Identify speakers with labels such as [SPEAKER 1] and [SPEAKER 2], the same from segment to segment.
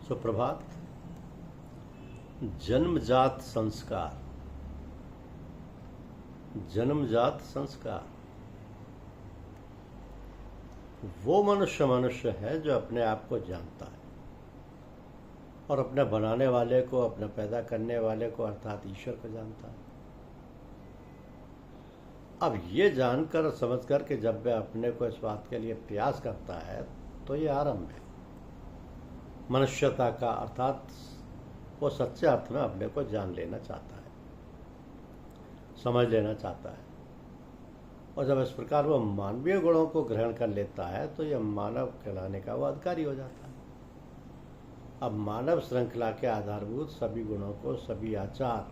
[SPEAKER 1] सुप्रभात। जन्मजात संस्कार। जन्मजात संस्कार वो मनुष्य है जो अपने आप को जानता है और अपने बनाने वाले को, अपने पैदा करने वाले को अर्थात ईश्वर को जानता है। अब ये जानकर और समझकर कि जब वह अपने को इस बात के लिए प्रयास करता है तो ये आरंभ है मनुष्यता का, अर्थात वो सच्चे अर्थ में अपने को जान लेना चाहता है, समझ लेना चाहता है। और जब इस प्रकार वो मानवीय गुणों को ग्रहण कर लेता है तो यह मानव कहलाने का वो अधिकारी हो जाता है। अब मानव श्रृंखला के आधारभूत सभी गुणों को, सभी आचार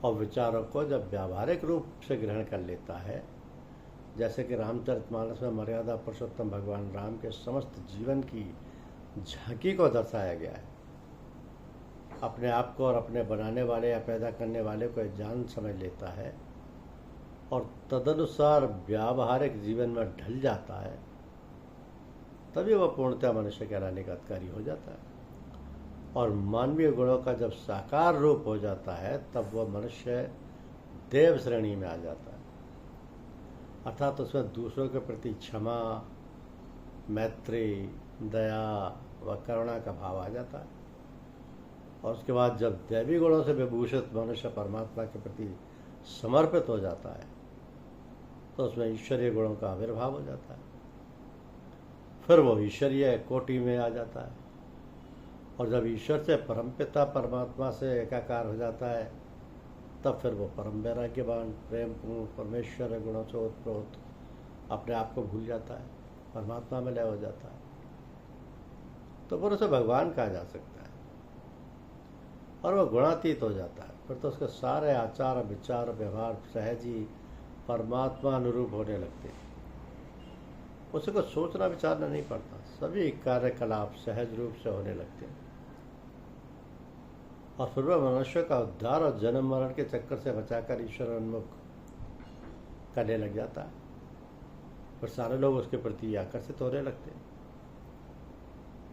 [SPEAKER 1] और विचारों को जब व्यावहारिक रूप से ग्रहण कर लेता है, जैसे कि रामचरितमानस में मर्यादा पुरुषोत्तम भगवान राम के समस्त जीवन की झांकी को दर्शाया गया है, अपने आप को और अपने बनाने वाले या पैदा करने वाले को जान समझ लेता है और तदनुसार व्यावहारिक जीवन में ढल जाता है, तभी वह पूर्णतः मनुष्य कहलाने का अधिकारी हो जाता है। और मानवीय गुणों का जब साकार रूप हो जाता है तब वह मनुष्य देव श्रेणी में आ जाता है, अर्थात उसमें दूसरों के प्रति क्षमा, मैत्री, दया व करुणा का भाव आ जाता है। और उसके बाद जब दैवी गुणों से विभूषित मनुष्य परमात्मा के प्रति समर्पित हो जाता है तो उसमें ईश्वरीय गुणों का आविर्भाव हो जाता है। फिर वो ईश्वरीय कोटि में आ जाता है और जब ईश्वर से परमपिता परमात्मा से एकाकार हो जाता है तब फिर वो परम वैराग्यवान, प्रेम पूर्ण परमेश्वर गुणों से ओतप्रोत अपने आप को भूल जाता है, परमात्मा में लय हो जाता है, तो फिर उसे भगवान कहा जा सकता है और वह गुणातीत हो जाता है। फिर तो उसके सारे आचार, विचार, व्यवहार सहज ही परमात्मा अनुरूप होने लगते हैं। उसे कुछ सोचना विचारना नहीं पड़ता, सभी कार्यकलाप सहज रूप से होने लगते हैं और फिर वह मनुष्य का उद्धार और जन्म मरण के चक्कर से बचाकर ईश्वर उन्मुख करने लग जाता है। फिर सारे लोग उसके प्रति आकर्षित होने लगते हैं।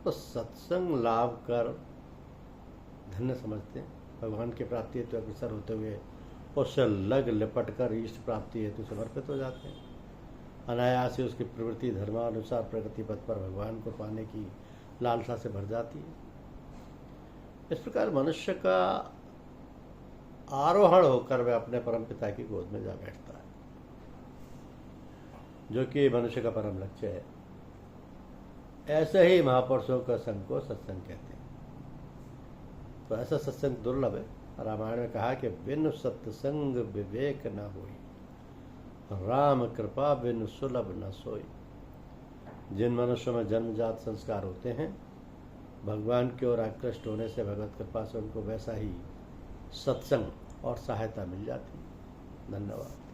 [SPEAKER 1] तो सत्संग लाभ कर धन्य समझते हैं, भगवान की प्राप्ति हेतु अग्रसर होते हुए उससे लग लिपट कर इष्ट प्राप्ति हेतु समर्पित हो जाते हैं। अनायास ही उसकी प्रवृत्ति धर्मानुसार प्रगति पथ पर भगवान को पाने की लालसा से भर जाती है। इस प्रकार मनुष्य का आरोहण होकर वह अपने परम पिता की गोद में जा बैठता है, जो कि मनुष्य का परम लक्ष्य है। ऐसे ही महापुरुषों का संग को सत्संग कहते हैं। तो ऐसा सत्संग दुर्लभ है। रामायण में कहा कि बिन सत्संग विवेक न होई, राम कृपा बिन सुलभ न सोई। जिन मनुष्यों में जन्मजात संस्कार होते हैं, भगवान की ओर आकृष्ट होने से भगवत कृपा से उनको वैसा ही सत्संग और सहायता मिल जाती है। धन्यवाद।